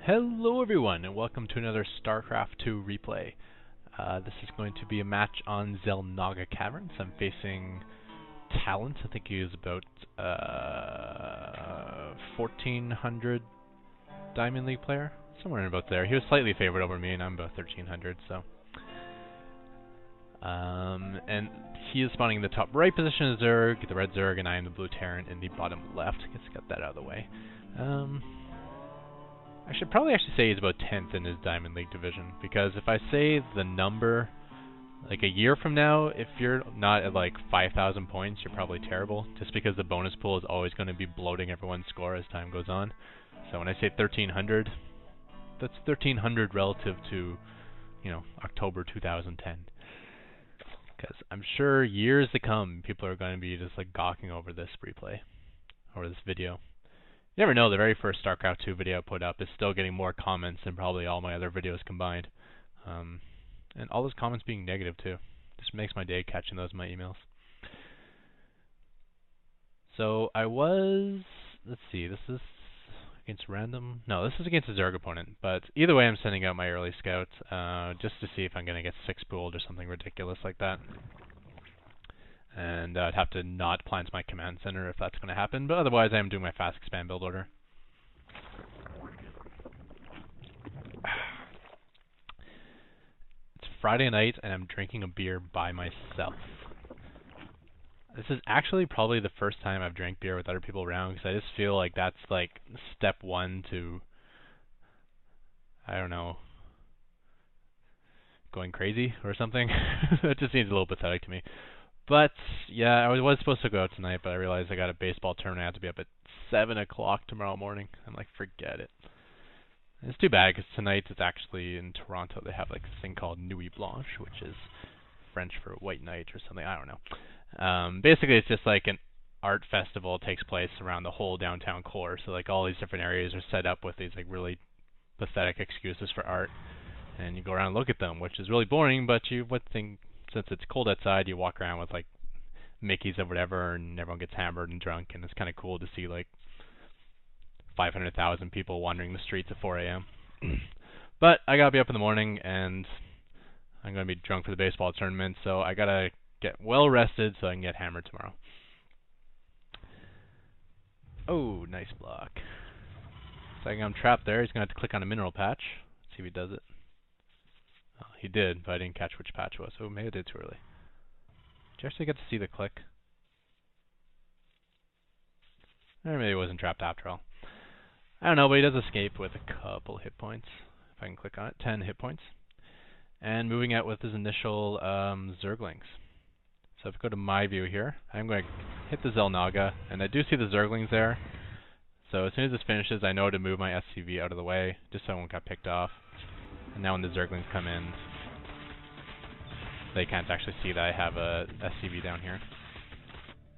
Hello everyone, and welcome to another Starcraft 2 replay. This is going to be a match on Xel'Naga Caverns. I'm facing Talent. I think he is about 1400 Diamond League player, somewhere in about there. He was slightly favored over me, and I'm about 1300, so. And he is spawning in the top right position as Zerg, the red Zerg, and I am the blue Terran in the bottom left. Let's get that out of the way. I should probably actually say he's about 10th in his Diamond League division, because if I say the number, like a year from now, if you're not at like 5,000 points, you're probably terrible, just because the bonus pool is always going to be bloating everyone's score as time goes on. So when I say 1,300, that's 1,300 relative to, you know, October 2010. Because I'm sure years to come, people are going to be just like gawking over this replay, or this video. You never know, the very first Starcraft 2 video I put up is still getting more comments than probably all my other videos combined. And all those comments being negative too. Just makes my day catching those in my emails. So I was, let's see, this is against random? No, this is against a Zerg opponent. But either way, I'm sending out my early scout just to see if I'm going to get 6 pooled or something ridiculous like that. And I'd have to not plant my command center if that's going to happen, but otherwise I am doing my fast expand build order. It's Friday night and I'm drinking a beer by myself. This is actually probably the first time I've drank beer with other people around, because I just feel like that's like step one to, I don't know, going crazy or something. It just seems a little pathetic to me. But, yeah, I was supposed to go out tonight, but I realized I got a baseball tournament. I have to be up at 7 o'clock tomorrow morning. I'm like, forget it. And it's too bad, because tonight it's actually in Toronto. They have like this thing called Nuit Blanche, which is French for white night or something. I don't know. Basically, it's just like an art festival takes place around the whole downtown core. So like all these different areas are set up with these like really pathetic excuses for art. And you go around and look at them, which is really boring, but you would think, since it's cold outside, you walk around with like Mickeys or whatever, and everyone gets hammered and drunk, and it's kind of cool to see like 500,000 people wandering the streets at 4 a.m. But I gotta be up in the morning, and I'm gonna be drunk for the baseball tournament, so I gotta get well rested so I can get hammered tomorrow. Oh, nice block. So I'm trapped there. He's gonna have to click on a mineral patch. Let's see if he does it. Oh, he did, but I didn't catch which patch it was, so maybe I did too early. Did you actually get to see the click? Or maybe it wasn't trapped after all. I don't know, but he does escape with a couple hit points. If I can click on it, 10 hit points. And moving out with his initial Zerglings. So if I go to my view here, I'm going to hit the Xel'Naga, and I do see the Zerglings there. So as soon as this finishes, I know to move my SCV out of the way, just so I won't get picked off. And now when the Zerglings come in, they can't actually see that I have a SCV down here.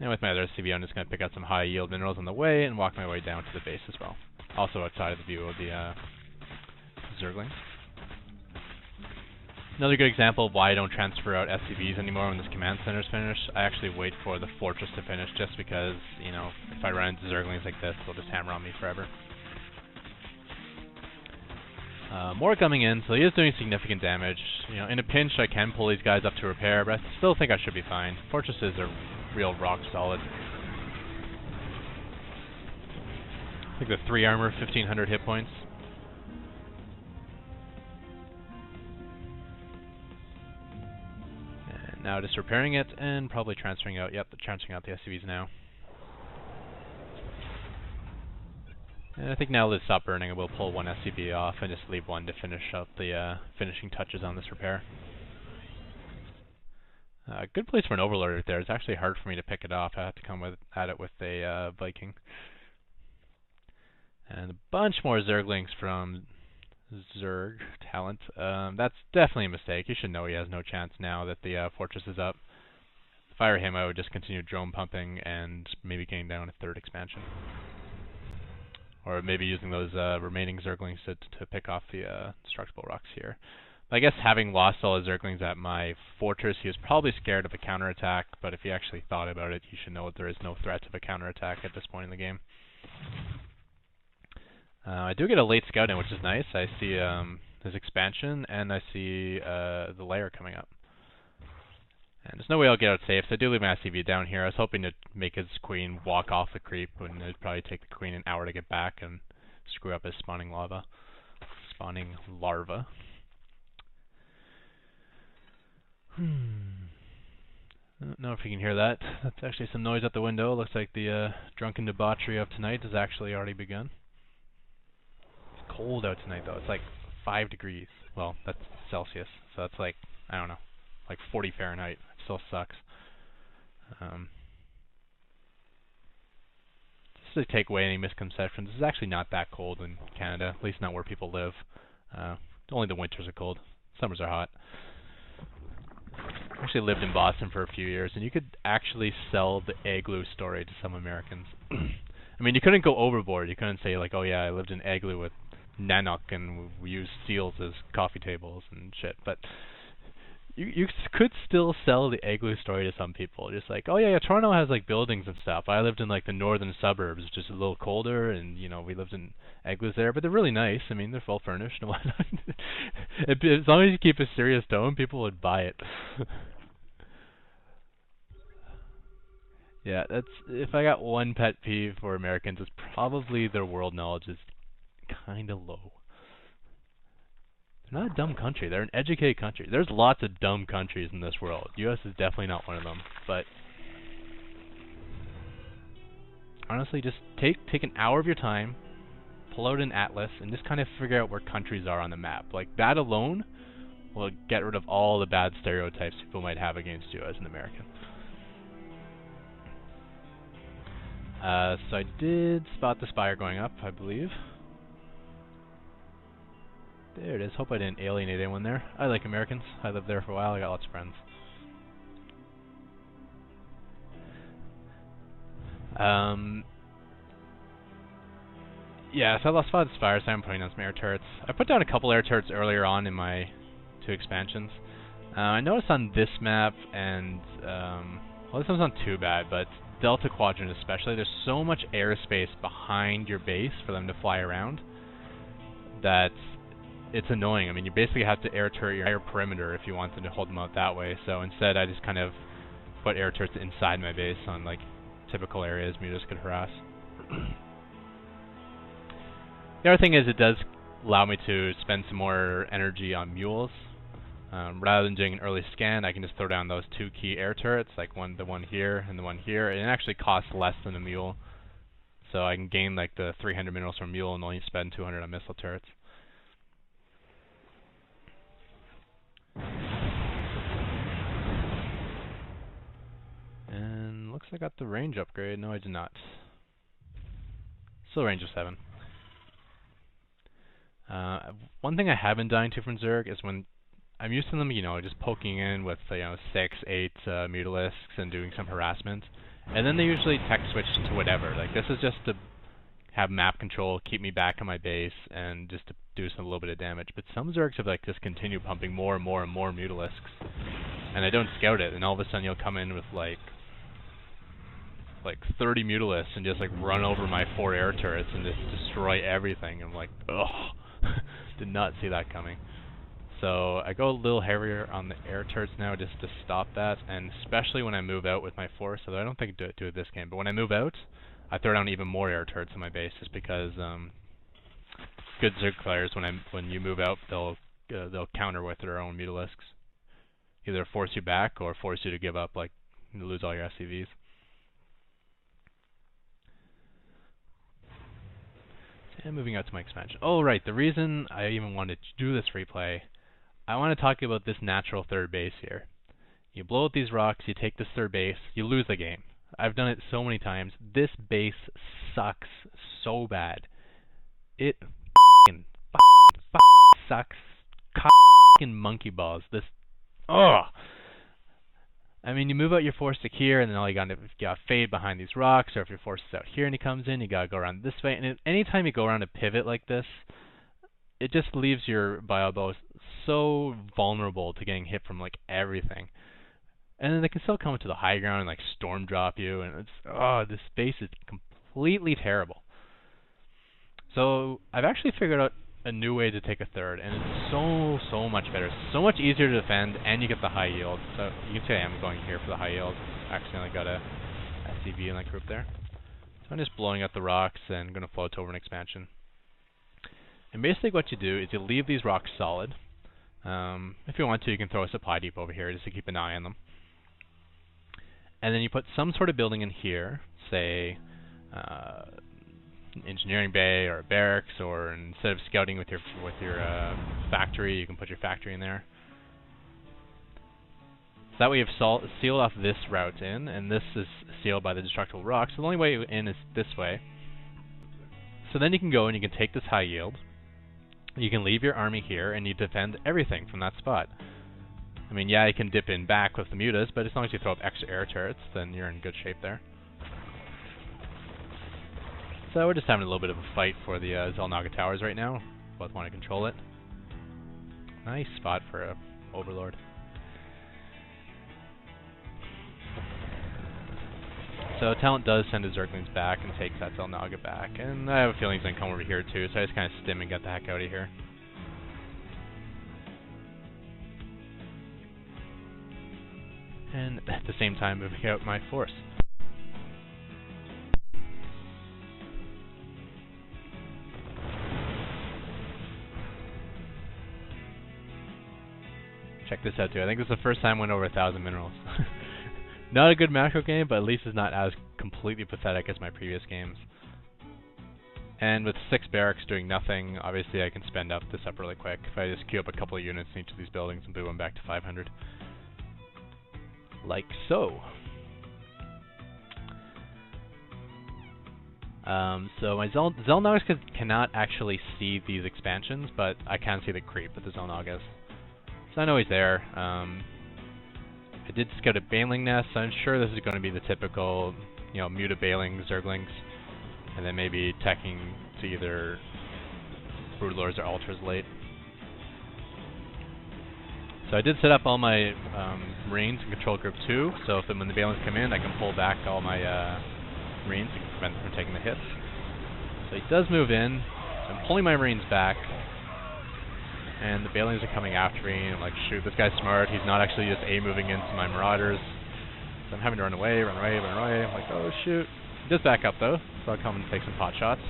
And with my other SCV, I'm just going to pick out some high yield minerals on the way and walk my way down to the base as well. Also outside of the view of the Zerglings. Another good example of why I don't transfer out SCVs anymore when this command center is finished. I actually wait for the fortress to finish, just because, you know, if I run into Zerglings like this, they'll just hammer on me forever. More coming in, so he is doing significant damage. You know, in a pinch, I can pull these guys up to repair, but I still think I should be fine. Fortresses are real rock solid. I think the 3 armor, 1,500 hit points. And now just repairing it, and probably transferring out, yep, transferring out the SCVs now. And I think now that it's stopped burning, I will pull one SCV off and just leave one to finish up the finishing touches on this repair. Good place for an Overlord right there. It's actually hard for me to pick it off. I have to come at it with a Viking. And a bunch more Zerglings from Zerg Talent. That's definitely a mistake. You should know he has no chance now that the fortress is up. If I were him, I would just continue drone pumping and maybe getting down a 3rd expansion. Or maybe using those remaining Zerglings to pick off the destructible rocks here. But I guess having lost all his Zerglings at my fortress, he was probably scared of a counterattack, but if he actually thought about it, you should know that there is no threat of a counterattack at this point in the game. I do get a late scout in, which is nice. I see his expansion, and I see the lair coming up. And there's no way I'll get out safe, so I do leave my SCV down here. I was hoping to make his queen walk off the creep, and it'd probably take the queen an hour to get back and screw up his spawning larva. I don't know if you can hear that. That's actually some noise out the window. Looks like the drunken debauchery of tonight has actually already begun. It's cold out tonight, though. It's like 5 degrees. Well, that's Celsius, so that's like, I don't know, like 40 Fahrenheit. It still sucks. Just to take away any misconceptions, it's actually not that cold in Canada, at least not where people live. Only the winters are cold. Summers are hot. I actually lived in Boston for a few years, and you could actually sell the igloo story to some Americans. I mean, you couldn't go overboard. You couldn't say, like, oh yeah, I lived in igloo with Nanook, and we used seals as coffee tables and shit. But you could still sell the igloo story to some people. Just like, oh yeah, Toronto has like buildings and stuff. I lived in like the northern suburbs, just a little colder, and you know, we lived in igloos there, but they're really nice. I mean, they're full furnished and whatnot. As long as you keep a serious tone, people would buy it. Yeah, that's, if I got one pet peeve for Americans, it's probably their world knowledge is kind of low. They're not a dumb country. They're an educated country. There's lots of dumb countries in this world. U.S. is definitely not one of them. But honestly, just take an hour of your time, pull out an atlas, and just kind of figure out where countries are on the map. Like, that alone will get rid of all the bad stereotypes people might have against you as an American. So I did spot the spire going up, I believe. There it is. Hope I didn't alienate anyone there. I like Americans. I lived there for a while. I got lots of friends. Yeah, so I lost spotted the spire, so I'm putting down some air turrets. I put down a couple air turrets earlier on in my 2 expansions. I noticed on this map, and well, this one's not too bad, but Delta Quadrant especially, there's so much airspace behind your base for them to fly around that it's annoying. I mean, you basically have to air turret your entire perimeter if you wanted to hold them out that way. So instead, I just kind of put air turrets inside my base on like typical areas mutas could harass. The other thing is it does allow me to spend some more energy on mules. Rather than doing an early scan, I can just throw down those 2 key air turrets, like the one here and the one here. And it actually costs less than a mule. So I can gain like the 300 minerals from a mule and only spend 200 on missile turrets. And looks like I got the range upgrade. No, I did not. Still range of 7. One thing I have been dying to from Zerg is when I'm used to them, you know, just poking in with, you know, 6, 8 mutalisks and doing some harassment. And then they usually tech switch to whatever. Like, this is just to have map control, keep me back on my base, and just to do some little bit of damage. But some Zergs have, like, just continued pumping more and more and more mutalisks. And I don't scout it, and all of a sudden you'll come in with, like 30 mutalisks and just, like, run over my 4 air turrets and just destroy everything. And I'm like, ugh. Did not see that coming. So I go a little heavier on the air turrets now just to stop that, and especially when I move out with my force, so I don't think I do it this game, but when I move out, I throw down even more air turrets on my base just because good Zerg players, when you move out, they'll counter with their own mutalisks. Either force you back or force you to give up, like you lose all your SCVs. And moving out to my expansion. Oh right, the reason I even wanted to do this replay, I want to talk about this natural third base here. You blow out these rocks, you take this third base, you lose the game. I've done it so many times. This base sucks so bad. It f***ing sucks. F***ing monkey balls. This, ugh. I mean, you move out your force to here, and then all you gotta fade behind these rocks, or if your force is out here and he comes in, you gotta go around this way. And anytime you go around a pivot like this, it just leaves your bio so vulnerable to getting hit from like everything. And then they can still come to the high ground and like storm drop you, and it's, oh, this base is completely terrible. So I've actually figured out a new way to take a third, and it's so much better. So much easier to defend, and you get the high yield. So you can see I am going here for the high yield. Accidentally got a SCV in that group there. So I'm just blowing up the rocks and going to float over an expansion. And basically what you do is you leave these rocks solid. If you want to, you can throw a supply depot over here just to keep an eye on them. And then you put some sort of building in here, say an engineering bay or a barracks, or instead of scouting with your factory, you can put your factory in there. So that way you've sealed off this route in, and this is sealed by the destructible rocks. So the only way in is this way. So then you can go and you can take this high yield. You can leave your army here, and you defend everything from that spot. I mean, yeah, you can dip in back with the mutas, but as long as you throw up extra air turrets, then you're in good shape there. So we're just having a little bit of a fight for the Xel'Naga towers right now. Both want to control it. Nice spot for a overlord. So Talent does send his Zerglings back and takes that Xel'Naga back, and I have a feeling he's going to come over here too, so I just kind of stim and get the heck out of here. And at the same time moving out my force. Check this out too, I think this is the first time I went over 1,000 minerals. Not a good macro game, but at least it's not as completely pathetic as my previous games. And with 6 barracks doing nothing, obviously I can spend this up really quick. If I just queue up a couple of units in each of these buildings and boom, I'm back to 500. Like so. So my Xel'Nagas cannot actually see these expansions, but I can see the creep with the Xel'Nagas. So I know he's there. I did scout a Baneling nest, so I'm sure this is going to be the typical, muta Baneling Zerglings, and then maybe teching to either Broodlords or Ultras late. So I did set up all my Marines in Control Group 2, so when the Banelings come in, I can pull back all my Marines to prevent them from taking the hits. So he does move in, so I'm pulling my Marines back, and the Banelings are coming after me, and I'm like, shoot, this guy's smart, he's not actually just A-moving into my Marauders. So I'm having to run away, run away, run away. I'm like, oh shoot. He does back up though, so I'll come and take some pot shots.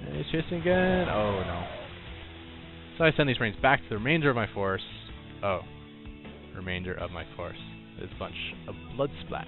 And he's chasing again, oh no. So I send these Marines back to the remainder of my force. Oh, remainder of my force. There's a bunch of blood splats.